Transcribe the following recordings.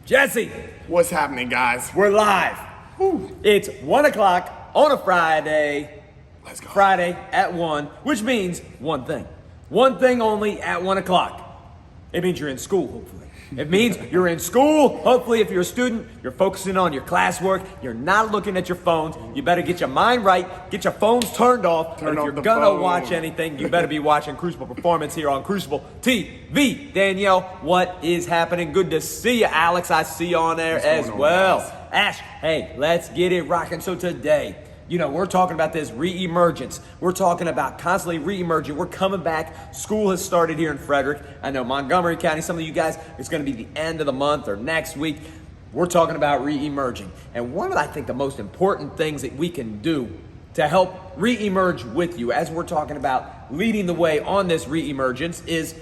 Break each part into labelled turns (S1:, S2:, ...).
S1: Jesse,
S2: What's happening, guys?
S1: we're live.
S2: Whew.
S1: It's 1 o'clock on a Friday.
S2: Let's go.
S1: Friday at 1, which means one thing. One thing only at 1 o'clock. It means you're in school, hopefully. It means you're in school. Hopefully, if you're a student, you're focusing on your classwork. You're not looking at your phones. You better get your mind right. Get your phones turned off.
S2: Turn
S1: and if
S2: off
S1: you're
S2: the
S1: gonna
S2: phone.
S1: watch anything, you better be watching Crucible Performance here on Crucible TV. Danielle, what is happening? Good to see you, Alex. I see you on there
S2: What's
S1: as
S2: going on,
S1: well.
S2: guys?
S1: Ash, hey, let's get it rocking. So today, we're talking about this re-emergence. We're talking about constantly re-emerging. We're coming back. School has started here in Frederick. I know Montgomery County, some of you guys, it's going to be the end of the month or next week. We're talking about re-emerging. And one of, I think, the most important things that we can do to help re-emerge with you as we're talking about leading the way on this re-emergence is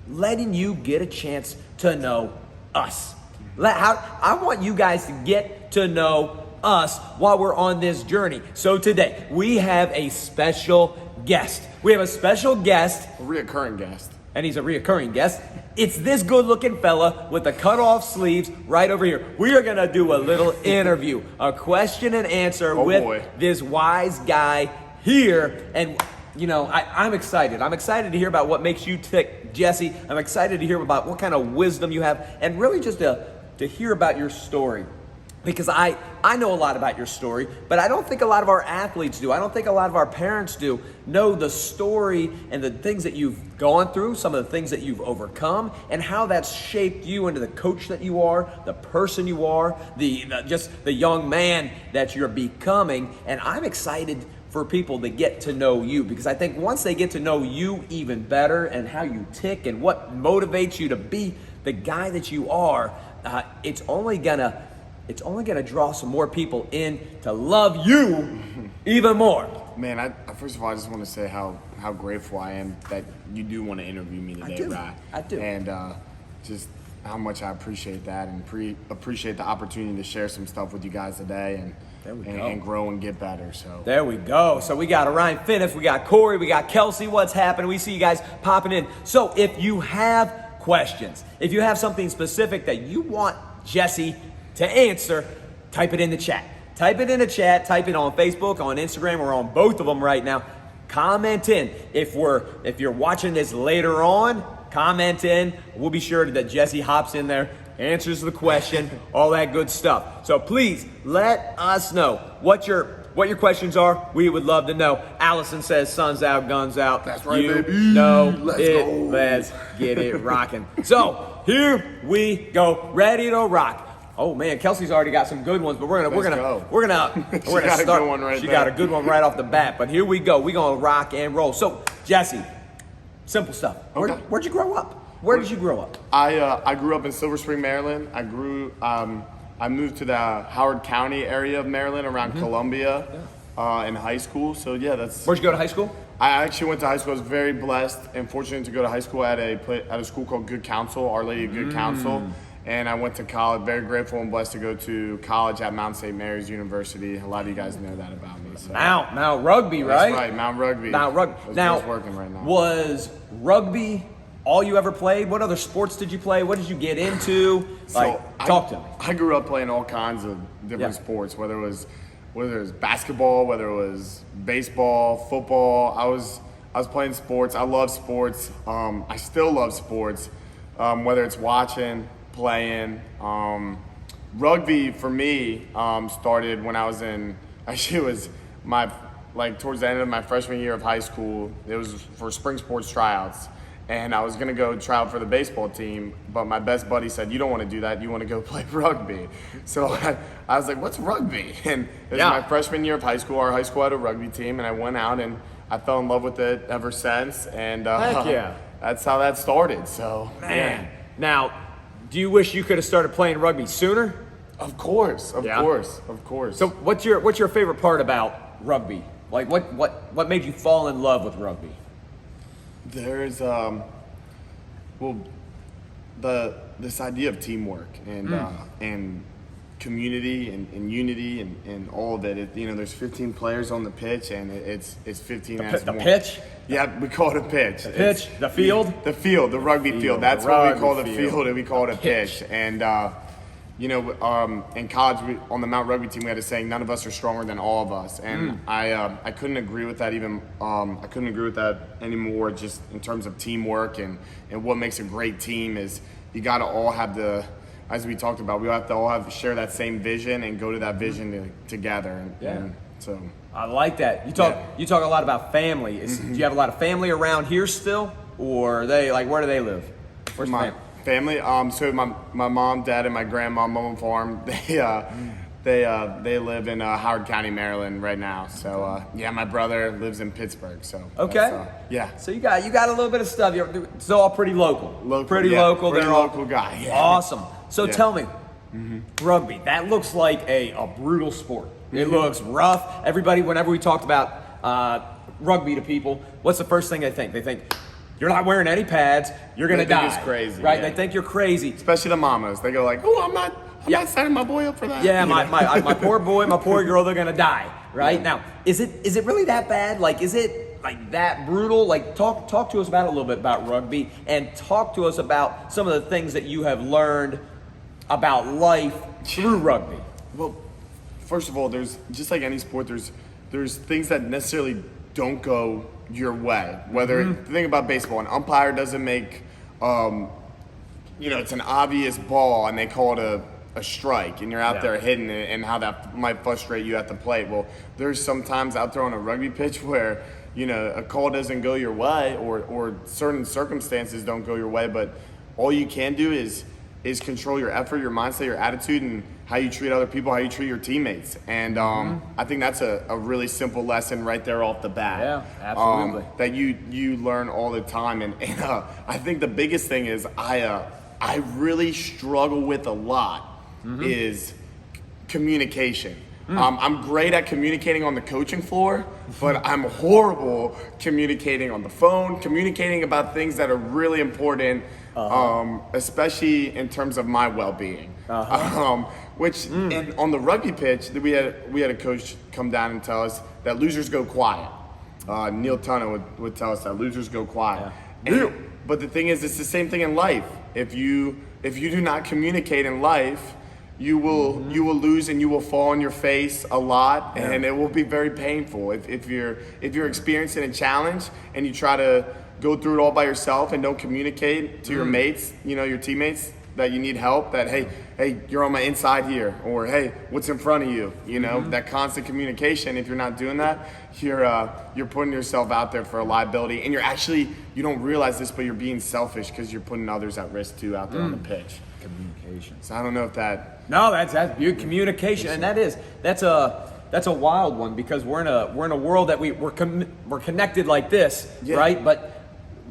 S1: letting you get a chance to know us. I want you guys to get to know us while we're on this journey. So today we have a special guest. We have a special guest.
S2: A reoccurring guest.
S1: And he's a reoccurring guest. It's this good-looking fella with the cut-off sleeves right over here. We are gonna do a little interview, a question and answer with this wise guy here. And I'm excited. I'm excited to hear about what makes you tick, Jesse. I'm excited to hear about what kind of wisdom you have, and really just to hear about your story. Because I know a lot about your story, but I don't think a lot of our athletes do. I don't think a lot of our parents know the story and the things that you've gone through, some of the things that you've overcome, and how that's shaped you into the coach that you are, the person you are, just the young man that you're becoming. And I'm excited for people to get to know you, because I think once they get to know you even better and how you tick and what motivates you to be the guy that you are, it's only gonna draw some more people in to love you even more.
S2: Man, I first of all, I just want to say how grateful I am that you do want to interview me today, Rye.
S1: I do.
S2: And just how much I appreciate that and appreciate the opportunity to share some stuff with you guys today and grow and get better. So
S1: there we go. So we got Orion Finnis, we got Corey, we got Kelsey. What's happening? We see you guys popping in. So if you have questions, if you have something specific that you want Jesse to answer, type it in the chat. Type it in the chat, type it on Facebook, on Instagram, we're on both of them right now. Comment in. If you're watching this later on, comment in. We'll be sure that Jesse hops in there, answers the question, all that good stuff. So please let us know what your questions are. We would love to know. Allison says, "Sun's out, guns out."
S2: That's right,
S1: you
S2: baby.
S1: Know
S2: Let's
S1: it.
S2: go.
S1: Let's get it rocking. So here we go, ready to rock. Oh man, Kelsey's already got some good ones, but we're gonna
S2: got
S1: start.
S2: a good one right
S1: She
S2: there.
S1: got a good one right off the bat. But here we go. We're gonna rock and roll. So Jesse, simple stuff.
S2: Okay.
S1: Where'd you grow up? Where did you grow up?
S2: I grew up in Silver Spring, Maryland. I moved to the Howard County area of Maryland around Columbia in high school. So yeah, that's.
S1: Where'd you go to high school?
S2: I actually went to high school. I was very blessed and fortunate to go to high school at a school called Good Counsel, Our Lady of Good Counsel. And I went to college, very grateful and blessed to go to college at Mount St. Mary's University. A lot of you guys know that about me. So.
S1: Mount Rugby, right?
S2: That's right, Mount Rugby.
S1: Mount Rugby. Now,
S2: working right now.
S1: Was rugby all you ever played? What other sports did you play? What did you get into? Talk to me.
S2: I grew up playing all kinds of different sports, whether it was basketball, whether it was baseball, football. I was playing sports. I love sports. I still love sports, whether it's watching, playing. Rugby for me started when I was towards the end of my freshman year of high school. It was for spring sports tryouts, and I was gonna go try out for the baseball team, but my best buddy said, "You don't want to do that. You want to go play rugby." So I was like, "What's rugby?" And it was my freshman year of high school. Our high school had a rugby team, and I went out and I fell in love with it ever since. And
S1: Heck yeah.
S2: That's how that started. So
S1: Man.
S2: yeah.
S1: Now, do you wish you could have started playing rugby sooner?
S2: Of course.
S1: So what's your favorite part about rugby? Like what made you fall in love with rugby?
S2: There's this idea of teamwork and community and unity and all of it. There's 15 players on the pitch, and it's 15 as
S1: The
S2: one.
S1: pitch?
S2: Yeah, we call it a pitch.
S1: The field?
S2: The field, the rugby field. That's what we call the field, and we call it a pitch. And in college, on the Mount Rugby team, we had a saying, none of us are stronger than all of us. And I couldn't agree with that I couldn't agree with that anymore, just in terms of teamwork and what makes a great team is you got to all have as we talked about, we have to all share that same vision and go to that vision together. And so
S1: I like that. You talk a lot about family. Do you have a lot of family around here still, or are they where do they live? Where's
S2: my family? So my mom, dad, and my grandma, mom and farm. They live in Howard County, Maryland, right now. So my brother lives in Pittsburgh. So
S1: okay, So you got a little bit of stuff. It's all pretty local. Pretty local.
S2: Pretty
S1: They're
S2: local guy. Yeah.
S1: Awesome. So tell me, rugby. That looks like a brutal sport. It looks rough. Everybody, whenever we talked about rugby to people, what's the first thing they think? They think, you're not wearing any pads, you're going to die.
S2: They think it's crazy.
S1: Right? They think you're crazy.
S2: Especially the mamas. They go like, oh, I'm not signing my boy up for that.
S1: Yeah, my poor boy, my poor girl, they're going to die. Right? Now, is it really that bad? Is it that brutal? Talk to us about a little bit about rugby, and talk to us about some of the things that you have learned about life through rugby.
S2: Well, first of all, there's just like any sport, there's things that necessarily don't go your way. Whether think about baseball, an umpire doesn't make it's an obvious ball and they call it a strike, and you're out there hitting it, and how that might frustrate you at the plate. Well, there's sometimes out there on a rugby pitch where a call doesn't go your way, or certain circumstances don't go your way, but all you can do is control your effort, your mindset, your attitude, and how you treat other people, how you treat your teammates. And I think that's a really simple lesson right there off the bat.
S1: Yeah, absolutely.
S2: That you learn all the time. And I think the biggest thing is I really struggle with a lot is communication. I'm great at communicating on the coaching floor, but I'm horrible communicating on the phone, communicating about things that are really important, especially in terms of my well-being. And on the rugby pitch, we had a coach come down and tell us that losers go quiet. Neil Tunna would tell us that losers go quiet. But the thing is, it's the same thing in life. If you do not communicate in life, you will lose, and you will fall on your face a lot, and it will be very painful. If you're experiencing a challenge and you try to go through it all by yourself and don't communicate to your mates, your teammates, that you need help, that hey, you're on my inside here, or hey, what's in front of you, that constant communication. If you're not doing that, you're putting yourself out there for a liability, and you don't realize this, but you're being selfish because you're putting others at risk too out there on the pitch.
S1: Communication.
S2: So I don't know if that.
S1: No, that's good communication, and that's a wild one, because we're in a world that we're connected like this, right? But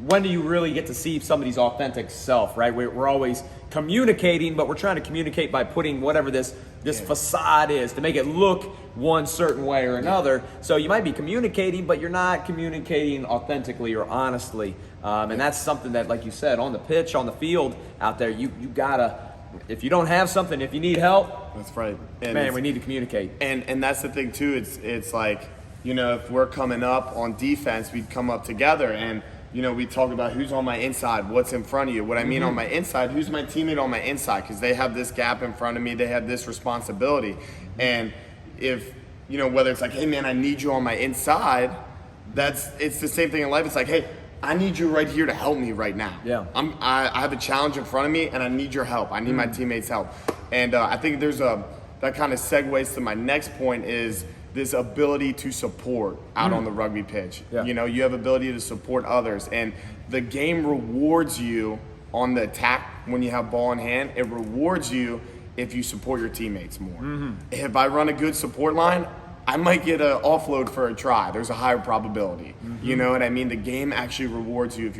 S1: when do you really get to see somebody's authentic self, right? We're always communicating, but we're trying to communicate by putting whatever this facade is to make it look one certain way or another. So you might be communicating, but you're not communicating authentically or honestly. And that's something that, like you said, on the pitch, on the field, out there, you gotta, if you don't have something, if you need help,
S2: that's right.
S1: And we need to communicate.
S2: And that's the thing too. It's like, if we're coming up on defense, we'd come up together, and we talk about who's on my inside, what's in front of you. What I mean on my inside, who's my teammate on my inside, because they have this gap in front of me, they have this responsibility. And if, whether it's like, hey man, I need you on my inside, it's the same thing in life. It's like, hey, I need you right here to help me right now.
S1: Yeah.
S2: I have a challenge in front of me, and I need your help. I need my teammates' help. And I think that kind of segues to my next point, is this ability to support out on the rugby pitch.
S1: Yeah.
S2: You have ability to support others, and the game rewards you on the attack when you have ball in hand. It rewards you if you support your teammates more. If I run a good support line, I might get an offload for a try. There's a higher probability. You know what I mean? The game actually rewards you if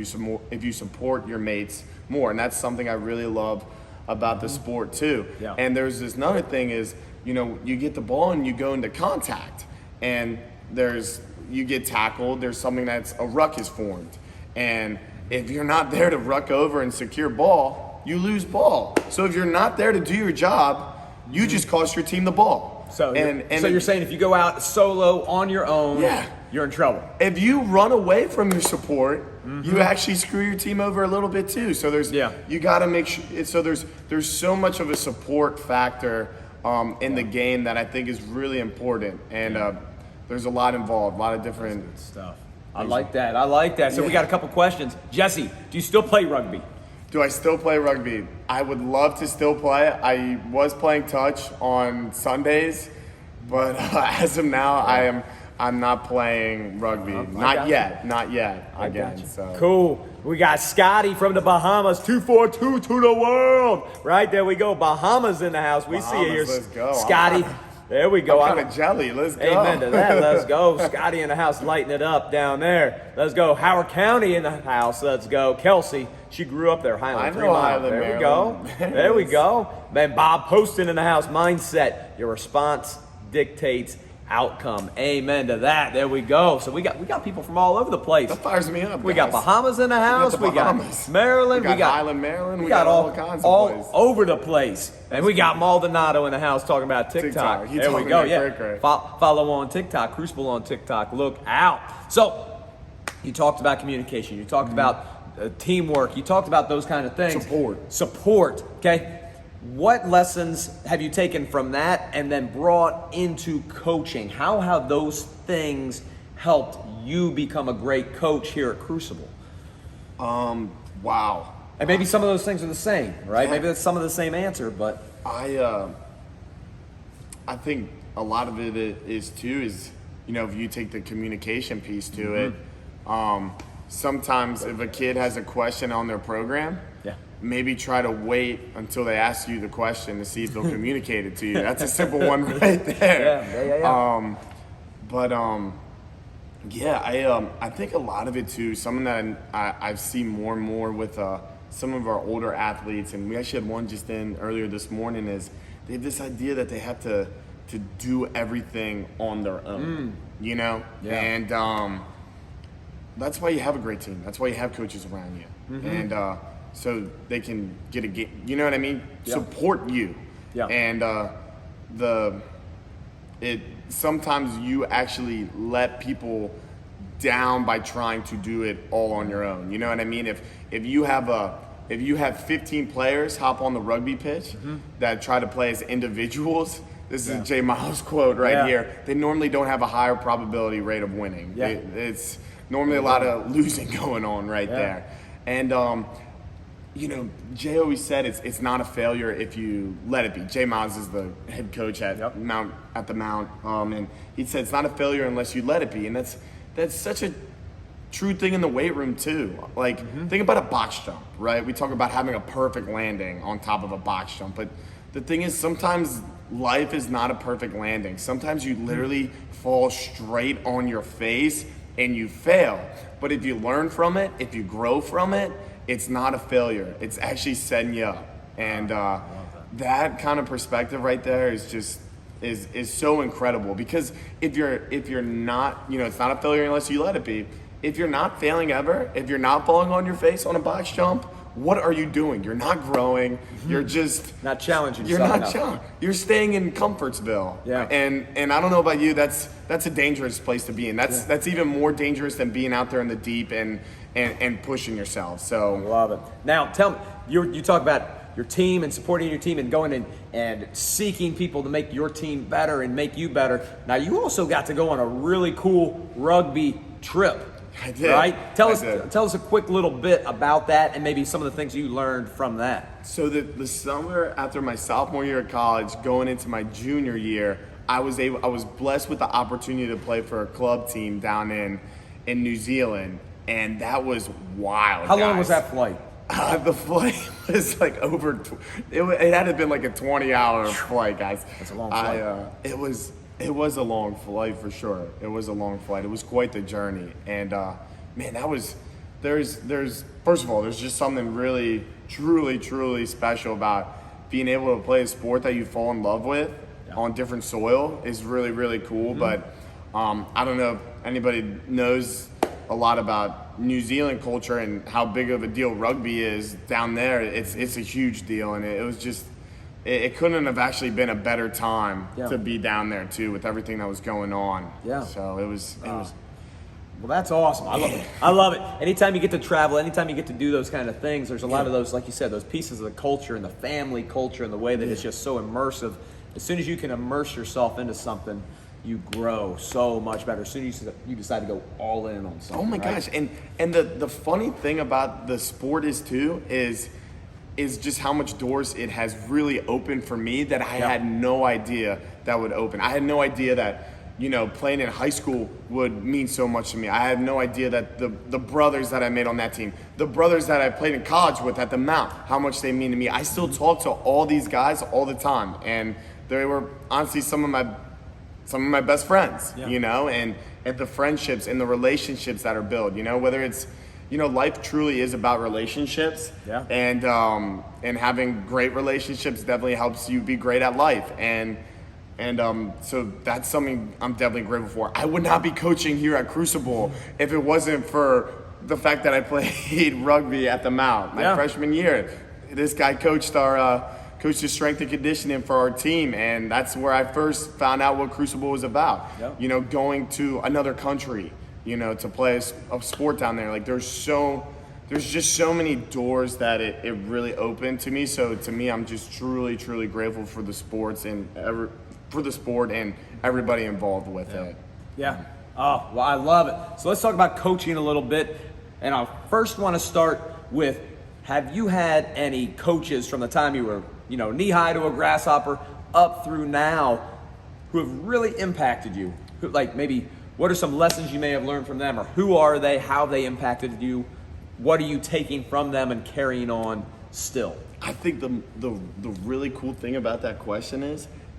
S2: you support your mates more, and that's something I really love about the sport too.
S1: Yeah.
S2: And there's this another thing is, you get the ball and you go into contact, and you get tackled, there's something that's a ruck is formed. And if you're not there to ruck over and secure ball, you lose ball. So if you're not there to do your job, you just cost your team the ball.
S1: So,
S2: and
S1: so you're saying if you go out solo on your own,
S2: Yeah.
S1: you're in trouble.
S2: if you run away from your support, you actually screw your team over a little bit too. So you got to make sure. So there's so much of a support factor in the game that I think is really important, and there's a lot involved, a lot of different
S1: Stuff. I like that. So we got a couple questions. Jesse, do you still play rugby?
S2: Do I still play rugby? I would love to still play. I was playing touch on Sundays, but as of now, I'm not playing rugby. Not yet. Again. So
S1: Cool. We got Scotty from the Bahamas, 242 to the world. Right there we go. Bahamas in the house. We see you here,
S2: let's go.
S1: Scotty. There we go.
S2: I'm kind of jelly. Let's go.
S1: Amen to that. Let's go. Scotty in the house, lighting it up down there. Let's go. Howard County in the house. Let's go. Kelsey, she grew up there. Highland.
S2: I know
S1: 3 Mile.
S2: Highland,
S1: There we
S2: Maryland.
S1: go. There we go. Man, Bob Poston in the house. Mindset. Your response dictates outcome. Amen to that. There we go. So we got people from all over the place.
S2: That fires me up.
S1: We got Bahamas in the house.
S2: We got
S1: Maryland.
S2: We got Highland, Maryland.
S1: We got all
S2: kinds of
S1: all
S2: places.
S1: over the place. And we got Maldonado in the house talking about TikTok.
S2: He
S1: There we
S2: told me
S1: go.
S2: that
S1: Yeah.
S2: great.
S1: Follow on TikTok. Crucible on TikTok. Look out. So you talked about communication. You talked about teamwork. You talked about those kind of things. Support. Okay. What lessons have you taken from that and then brought into coaching? How have those things helped you become a great coach here at Crucible?
S2: Wow.
S1: And maybe some of those things are the same, right?
S2: Yeah.
S1: Maybe that's some of the same answer, but
S2: I think a lot of it is if you take the communication piece to it, sometimes if a kid has a question on their program, maybe try to wait until they ask you the question to see if they'll communicate it to you. That's a simple one right there. I think a lot of it too, something that I've seen more and more with some of our older athletes, and we actually had one just in earlier this morning, is they have this idea that they have to do everything on their own, and that's why you have a great team. That's why you have coaches around you, and so they can get a game. You know what I mean? Support you, and sometimes you actually let people down by trying to do it all on your own. You know what I mean? If you have 15 players hop on the rugby pitch that try to play as individuals, this is a J. Miles quote here, they normally don't have a higher probability rate of winning. It's normally a lot of losing going on there. And Jay always said it's not a failure if you let it be. Jay Miles is the head coach at the Mount, and he said it's not a failure unless you let it be, and that's such a true thing in the weight room too. Like think about a box jump, right? We talk about having a perfect landing on top of a box jump, but the thing is sometimes life is not a perfect landing. Sometimes you literally fall straight on your face and you fail. But if you learn from it, if you grow from it, it's not a failure. It's actually setting you up. And that kind of perspective right there is just is so incredible, because if you're not, it's not a failure unless you let it be. If you're not failing ever, if you're not falling on your face on a box jump, what are you doing? You're not growing. You're just
S1: not challenging
S2: You're
S1: yourself
S2: not challenging. You're staying in Comfortsville.
S1: Yeah.
S2: And I don't know about you, that's a dangerous place to be in. That's even more dangerous than being out there in the deep and pushing yourself. So
S1: love it. Now tell me, you talk about your team and supporting your team and going and seeking people to make your team better and make you better. Now you also got to go on a really cool rugby trip.
S2: I did.
S1: Right? Tell us a quick little bit about that and maybe some of the things you learned from that.
S2: So the summer after my sophomore year of college, going into my junior year, I was blessed with the opportunity to play for a club team down in New Zealand, and that was wild.
S1: How long was that flight?
S2: The flight was like it had to have been like a 20-hour flight, guys.
S1: That's a long flight.
S2: It was a long flight for sure. It was a long flight. It was quite the journey. And man, there's first of all, there's just something really, truly, truly special about being able to play a sport that you fall in love with on different soil is really, really cool. But I don't know if anybody knows a lot about New Zealand culture and how big of a deal rugby is down there. It's a huge deal, and it was just it couldn't have actually been a better time
S1: Yeah.
S2: to be down there too, with everything that was going on.
S1: Yeah.
S2: So it was.
S1: Well, that's awesome. I love it. I love it. Anytime you get to travel, anytime you get to do those kind of things, there's a lot of those, like you said, those pieces of the culture and the family culture and the way that it's just so immersive. As soon as you can immerse yourself into something, you grow so much better. As soon as you decide to go all in on something.
S2: Oh my gosh! And the funny thing about the sport is just how much doors it has really opened for me that I had no idea that would open. I had no idea that, playing in high school would mean so much to me. I had no idea that the brothers that I made on that team, the brothers that I played in college with at the Mount, how much they mean to me. I still talk to all these guys all the time, and they were honestly some of my best friends, and the friendships and the relationships that are built, whether it's, life truly is about relationships, and having great relationships definitely helps you be great at life, and so that's something I'm definitely grateful for. I would not be coaching here at Crucible if it wasn't for the fact that I played rugby at the Mount my freshman year. This guy coached the strength and conditioning for our team, and that's where I first found out what Crucible was about. Going to another country, to play a sport down there. Like there's just so many doors that it really opened to me. So to me, I'm just truly, truly grateful for the sports and for the sport and everybody involved with it.
S1: Yeah. Oh, well, I love it. So let's talk about coaching a little bit. And I first want to start with, have you had any coaches from the time you were, knee high to a grasshopper up through now who have really impacted you? Like maybe what are some lessons you may have learned from them, or who are they, how they impacted you? What are you taking from them and carrying on still?
S2: I think the really cool thing about that question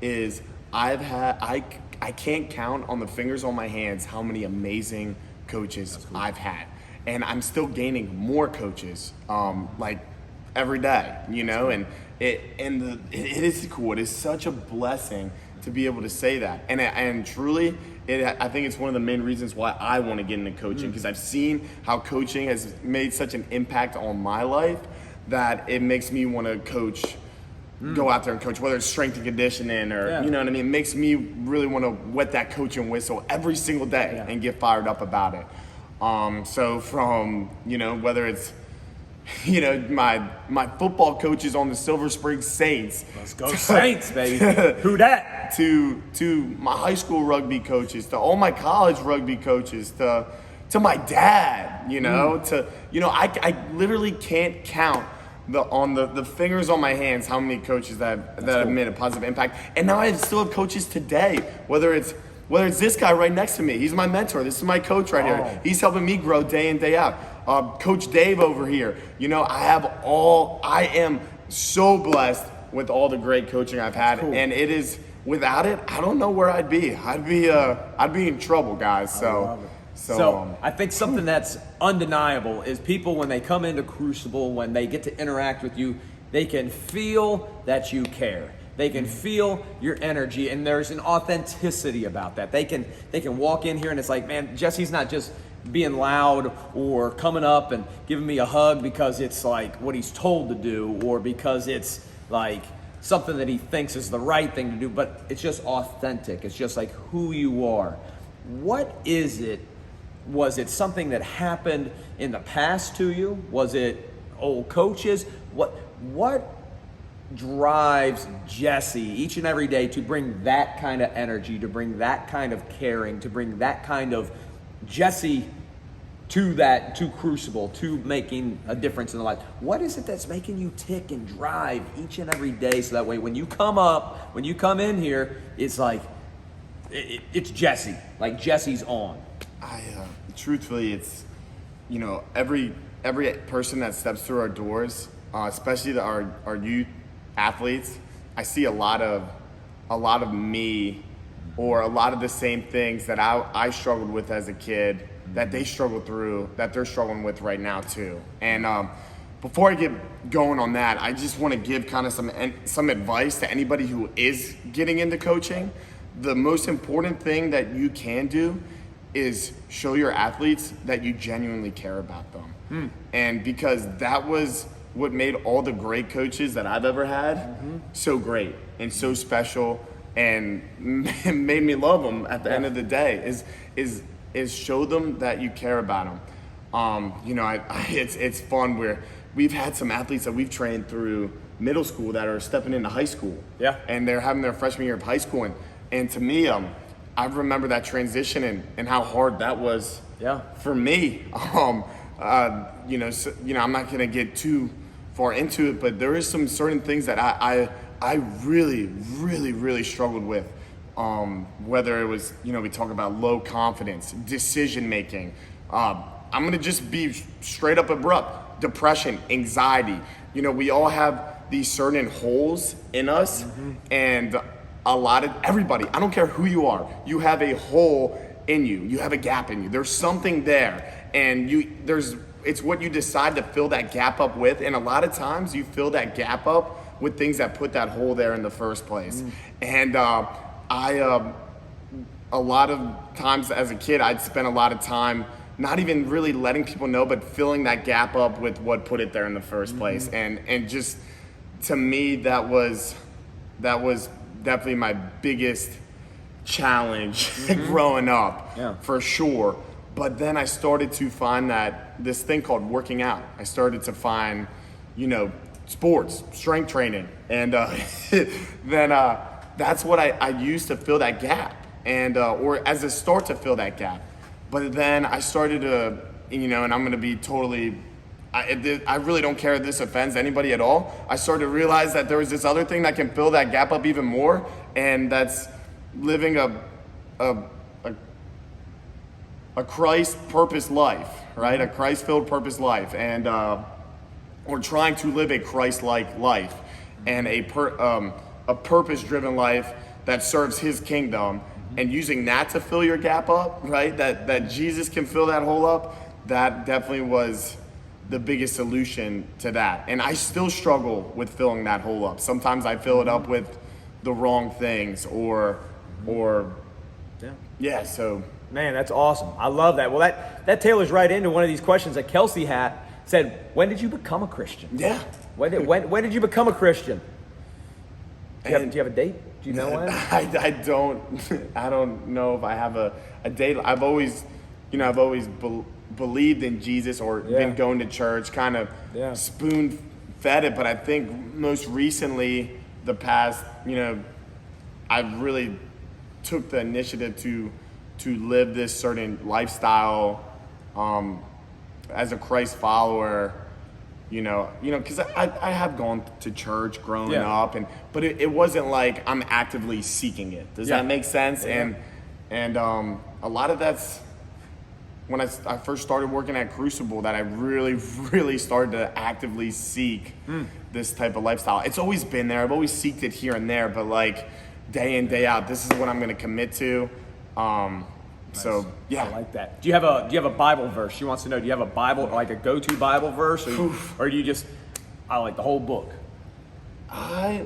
S2: is I can't count on the fingers on my hands how many amazing coaches I've had, and I'm still gaining more coaches like every day, and it is cool. It is such a blessing to be able to say that, and truly, I think it's one of the main reasons why I want to get into coaching, because I've seen how coaching has made such an impact on my life that it makes me want to coach. Go out there and coach, whether it's strength and conditioning or, you know what I mean? It makes me really want to wet that coaching whistle every single day and get fired up about it. So from, whether it's, my football coaches on the Silver Spring Saints.
S1: Let's go Saints, baby. Who that?
S2: To my high school rugby coaches, to all my college rugby coaches, to my dad, I literally can't count the fingers on my hands how many coaches that have made a positive impact. And now I still have coaches today, whether it's this guy right next to me. He's my mentor. This is my coach right here. He's helping me grow day in, day out. Coach Dave over here. I am so blessed with all the great coaching I've had. And it is, without it, I don't know where I'd be. I'd be in trouble, guys. So
S1: I think something that's undeniable is people, when they come into Crucible, when they get to interact with you, they can feel that you care. They can feel your energy, and there's an authenticity about that. They can walk in here and it's like, man, Jesse's not just being loud or coming up and giving me a hug because it's like what he's told to do, or because it's like something that he thinks is the right thing to do, but it's just authentic. It's just like who you are. What is it? Was it something that happened in the past to you? Was it old coaches? What drives Jesse each and every day to bring that kind of energy, to bring that kind of caring, to bring that kind of Jesse to Crucible, to making a difference in the life? What is it that's making you tick and drive each and every day, so that way when you come in here, it's like it's Jesse, like Jesse's on?
S2: Truthfully, it's, every person that steps through our doors, especially our youth athletes, I see a lot of me, or a lot of the same things that I struggled with as a kid, that they struggled through, that they're struggling with right now too. And before I get going on that, I just want to give kind of some advice to anybody who is getting into coaching. The most important thing that you can do is show your athletes that you genuinely care about them. And because that was what made all the great coaches that I've ever had so great and so special, and made me love them at the end of the day is show them that you care about them. You know, it's fun where we've had some athletes that we've trained through middle school that are stepping into high school. Yeah. And they're having their freshman year of high school. And to me, I remember that transition and how hard that was for me. You know, I'm not going to get too far into it, but there is some certain things that I really, really, really struggled with. Whether it was, you know, we talk about low confidence, decision making. I'm going to just be straight up abrupt. Depression, anxiety. You know, we all have these certain holes in us, and everybody, I don't care who you are, you have a hole in you. You have a gap in you. There's something there, and it's what you decide to fill that gap up with. And a lot of times you fill that gap up with things that put that hole there in the first place. And a lot of times as a kid, I'd spend a lot of time not even really letting people know, but filling that gap up with what put it there in the first place. And just, to me, that was definitely my biggest challenge growing up, for sure. But then I started to find that this thing called working out. I started to find, you know, sports, strength training, and then that's what I used to fill that gap, and or as a start to fill that gap. But then I started to, you know, and I'm going to be totally, I really don't care if this offends anybody at all. I started to realize that there was this other thing that can fill that gap up even more, and that's living a Christ-purposed life, right? A Christ-filled purpose life, and or trying to live a Christ-like life, and a purpose-driven life that serves His kingdom, and using that to fill your gap up, right? That Jesus can fill that hole up. That definitely was the biggest solution to that. And I still struggle with filling that hole up. Sometimes I fill it up with the wrong things, or so.
S1: Man, that's awesome. I love that. Well, that tailors right into one of these questions that Kelsey had. Said, when did you become a Christian?
S2: Yeah.
S1: When did you become a Christian? Do you have a date? Do you know when?
S2: I don't know if I have a date. I've always believed in Jesus, or been going to church, kind of spoon fed it. But I think most recently, the past, you know, I've really took the initiative to live this certain lifestyle as a Christ follower. You know, because I have gone to church growing up, but it wasn't like I'm actively seeking it. Does that make sense? Yeah. And a lot of that's when I first started working at Crucible, that I really, really started to actively seek this type of lifestyle. It's always been there. I've always seeked it here and there, but like day in, day out, this is what I'm going to commit to. Nice. So yeah,
S1: I like that. Do you have a Bible verse? She wants to know. Do you have a Bible, like a go-to Bible verse, or do you just like the whole book?
S2: I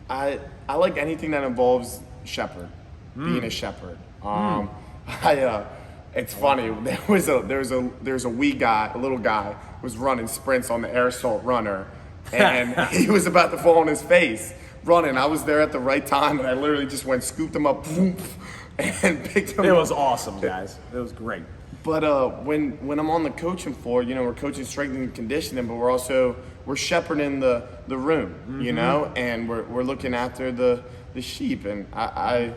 S2: like anything that involves shepherd, being a shepherd. It's funny. There's a wee guy, a little guy, was running sprints on the air assault runner, and he was about to fall on his face running. I was there at the right time, and I literally just scooped him up, and picked him up.
S1: It was awesome, guys. It was great.
S2: But when I'm on the coaching floor, you know, we're coaching strength and conditioning, but we're shepherding the room, you know, and we're looking after the sheep, and I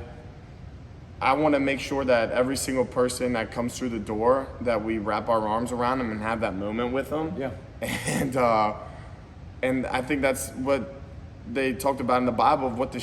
S2: want to make sure that every single person that comes through the door, that we wrap our arms around them and have that moment with them. Yeah. And I think that's what they talked about in the Bible, of what the